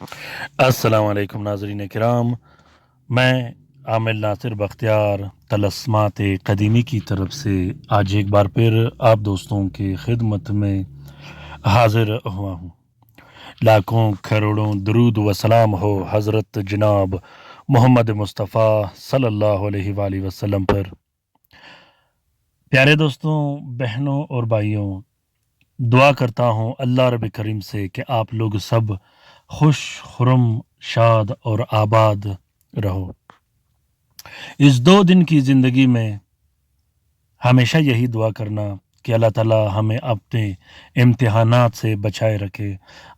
अस्सलाम वालेकुम नाज़रीन किराम। मैं आमिर नासिर बख्तियार तलस्मात क़दीमी की तरफ से आज एक बार फिर आप दोस्तों की खिदमत में हाजिर हुआ हूँ। लाखों करोड़ों दरूद व सलाम हो हज़रत जनाब मोहम्मद मुस्तफ़ा सल्लल्लाहु अलैहि वसल्लम पर। प्यारे दोस्तों, बहनों और भाइयों, दुआ करता हूँ अल्लाह रब करीम से कि आप लोग सब खुश खुरम शाद और आबाद रहो। इस 2 दिन की ज़िंदगी में हमेशा यही दुआ करना कि अल्लाह ताला हमें अपने इम्तिहानात से बचाए रखे।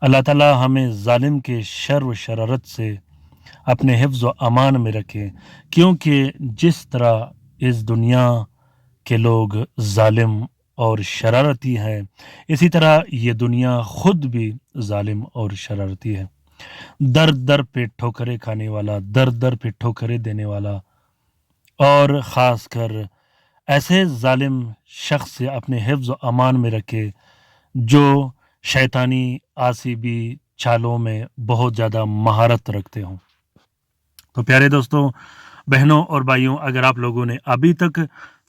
अल्लाह ताला हमें ज़ालिम के शर व शरारत से अपने हिफ्ज़ व अमान में रखे, क्योंकि जिस तरह इस दुनिया के लोग ज़ालिम और शरारती हैं, इसी तरह ये दुनिया ख़ुद भी ज़ालिम और शरारती है। दर दर पे ठोकरें खाने वाला, दर दर पे ठोकरें देने वाला, और ख़ास कर ऐसे ज़ालिम शख्स से अपने हिफ्ज़ व अमान में रखे जो शैतानी आसिबी चालों में बहुत ज़्यादा महारत रखते हों। तो प्यारे दोस्तों, बहनों और भाइयों, अगर आप लोगों ने अभी तक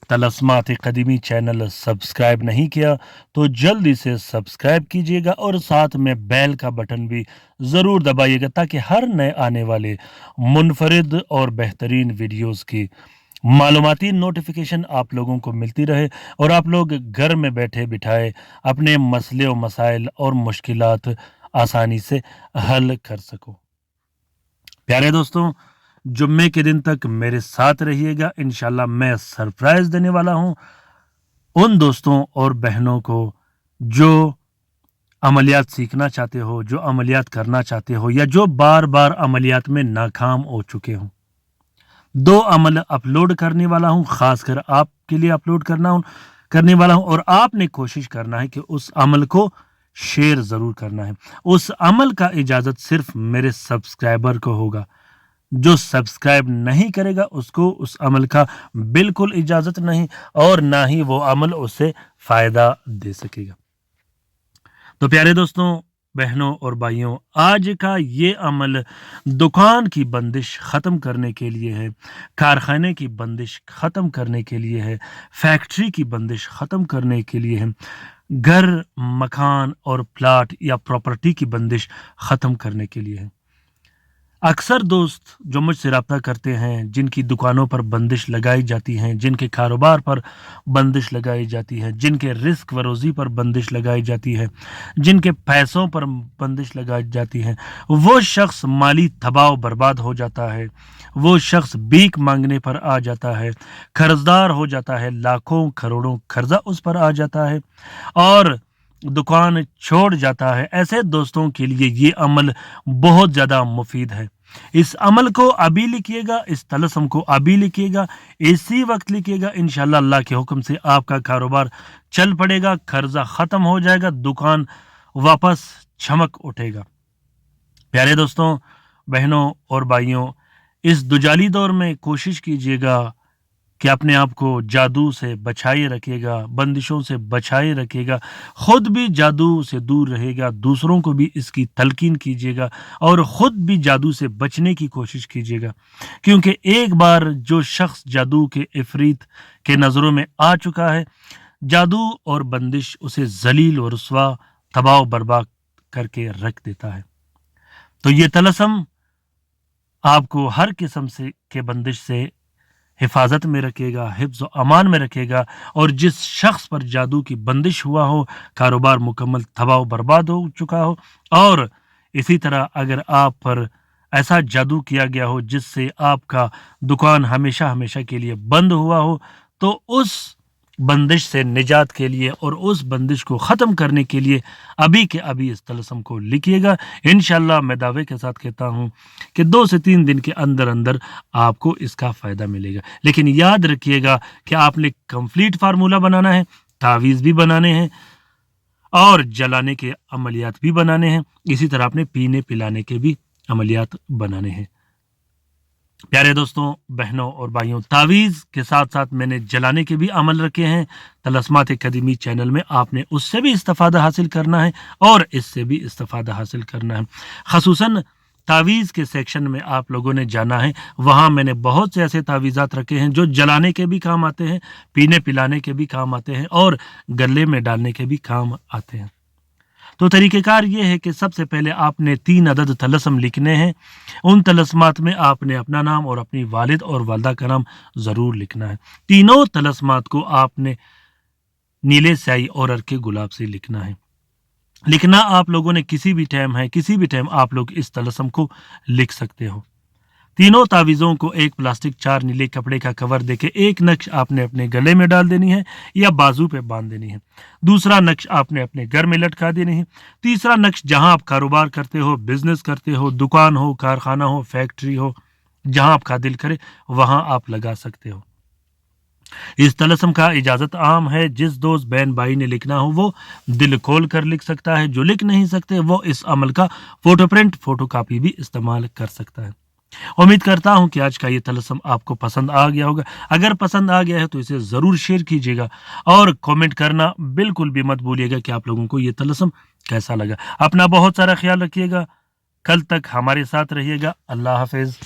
तलस्मात क़दीमी चैनल सब्सक्राइब नहीं किया तो जल्दी से सब्सक्राइब कीजिएगा और साथ में बेल का बटन भी ज़रूर दबाइएगा, ताकि हर नए आने वाले मुनफरिद और बेहतरीन वीडियोस की मालूमाती नोटिफिकेशन आप लोगों को मिलती रहे और आप लोग घर में बैठे बिठाए अपने मसले और मसाइल और मुश्किलात आसानी से हल कर सको। प्यारे दोस्तों, जुम्मे के दिन तक मेरे साथ रहिएगा। इंशाल्लाह मैं सरप्राइज़ देने वाला हूँ उन दोस्तों और बहनों को जो अमलियात सीखना चाहते हो, जो अमलियात करना चाहते हो, या जो बार बार अमलियात में नाकाम हो चुके हो। 2 अमल अपलोड करने वाला हूँ, ख़ासकर आपके लिए अपलोड करने वाला हूँ, और आपने कोशिश करना है कि उस अमल को शेयर ज़रूर करना है। उस अमल का इजाज़त सिर्फ मेरे सब्सक्राइबर को होगा। जो सब्सक्राइब नहीं करेगा उसको उस अमल का बिल्कुल इजाज़त नहीं, और ना ही वो अमल उसे फ़ायदा दे सकेगा। तो प्यारे दोस्तों, बहनों और भाइयों, आज का ये अमल दुकान की बंदिश ख़त्म करने के लिए है, कारखाने की बंदिश ख़त्म करने के लिए है, फैक्ट्री की बंदिश ख़त्म करने के लिए है, घर, मकान और प्लाट या प्रॉपर्टी की बंदिश ख़त्म करने के लिए है। अक्सर दोस्त जो मुझसे रब्ता करते हैं, जिनकी दुकानों पर बंदिश लगाई जाती हैं, जिनके कारोबार पर बंदिश लगाई जाती है, जिनके रिस्क व रोज़ी पर बंदिश लगाई जाती है, जिनके पैसों पर बंदिश लगाई जाती है, वो शख्स माली तबाह बर्बाद हो जाता है। वो शख्स भीख मांगने पर आ जाता है, कर्जदार हो जाता है, लाखों करोड़ों कर्जा उस पर आ जाता है और दुकान छोड़ जाता है। ऐसे दोस्तों के लिए ये अमल बहुत ज़्यादा मुफीद है। इस अमल को अभी लिखिएगा, इस तलस्म को अभी लिखिएगा, इसी वक्त लिखिएगा। इंशाल्लाह अल्लाह के हुक्म से आपका कारोबार चल पड़ेगा, कर्जा ख़त्म हो जाएगा, दुकान वापस चमक उठेगा। प्यारे दोस्तों, बहनों और भाइयों, इस दुजाली दौर में कोशिश कीजिएगा कि अपने आप को जादू से बचाए रखिएगा, बंदिशों से बचाए रखिएगा, ख़ुद भी जादू से दूर रहेगा, दूसरों को भी इसकी तलकीन कीजिएगा और ख़ुद भी जादू से बचने की कोशिश कीजिएगा। क्योंकि एक बार जो शख्स जादू के इफ़रीत के नज़रों में आ चुका है, जादू और बंदिश उसे ज़लील और रुसवा, तबाह बर्बाद करके रख देता है। तो ये तलस्म आपको हर किस्म से के बंदिश से हिफाजत में रखेगा, हिफ्ज़ व अमान में रखेगा, और जिस शख्स पर जादू की बंदिश हुआ हो, कारोबार मुकम्मल तबाह बर्बाद हो चुका हो, और इसी तरह अगर आप पर ऐसा जादू किया गया हो जिससे आपका दुकान हमेशा हमेशा के लिए बंद हुआ हो, तो उस बंदिश से निजात के लिए और उस बंदिश को ख़त्म करने के लिए अभी के अभी इस तलस्म को लिखिएगा। इंशाल्लाह मैं दावे के साथ कहता हूँ कि 2 से 3 दिन के अंदर अंदर आपको इसका फ़ायदा मिलेगा। लेकिन याद रखिएगा कि आपने कंप्लीट फार्मूला बनाना है, तावीज़ भी बनाने हैं और जलाने के अमलियात भी बनाने हैं। इसी तरह आपने पीने पिलाने के भी अमलियात बनाने हैं। प्यारे दोस्तों, बहनों और भाइयों, तावीज़ के साथ साथ मैंने जलाने के भी अमल रखे हैं तलस्मात क़दीमी चैनल में। आपने उससे भी इस्तिफ़ादा हासिल करना है और इससे भी इस्तिफ़ादा हासिल करना है। ख़ुसूसन तावीज़ के सेक्शन में आप लोगों ने जाना है। वहाँ मैंने बहुत से ऐसे तावीज़ात रखे हैं जो जलाने के भी काम आते हैं, पीने पिलाने के भी काम आते हैं और गले में डालने के भी काम आते हैं। तो तरीक़ेकार ये है कि सबसे पहले आपने 3 अदद तलस्म लिखने हैं। उन तलस्मात में आपने अपना नाम और अपनी वालिद और वालदा का नाम ज़रूर लिखना है। तीनों तलस्मात को आपने नीले स्याही और अरके गुलाब से लिखना है। लिखना आप लोगों ने किसी भी टाइम आप लोग इस तलस्म को लिख सकते हो। तीनों तावीज़ों को एक प्लास्टिक 4 नीले कपड़े का कवर देके एक नक्श आपने अपने गले में डाल देनी है या बाजू पे बांध देनी है। दूसरा नक्श आपने अपने घर में लटका देनी है। तीसरा नक्श जहां आप कारोबार करते हो, बिजनेस करते हो, दुकान हो, कारखाना हो, फैक्ट्री हो, जहां आपका दिल करे वहां आप लगा सकते हो। इस तलस्म का इजाज़त आम है। जिस दोस्त बहन भाई ने लिखना हो वो दिल खोल कर लिख सकता है। जो लिख नहीं सकते वो इस अमल का फोटो प्रिंट, फोटो कापी भी इस्तेमाल कर सकता है। उम्मीद करता हूं कि आज का ये तलस्म आपको पसंद आ गया होगा। अगर पसंद आ गया है तो इसे ज़रूर शेयर कीजिएगा और कमेंट करना बिल्कुल भी मत भूलिएगा कि आप लोगों को ये तलस्म कैसा लगा। अपना बहुत सारा ख्याल रखिएगा। कल तक हमारे साथ रहिएगा। अल्लाह हाफिज़।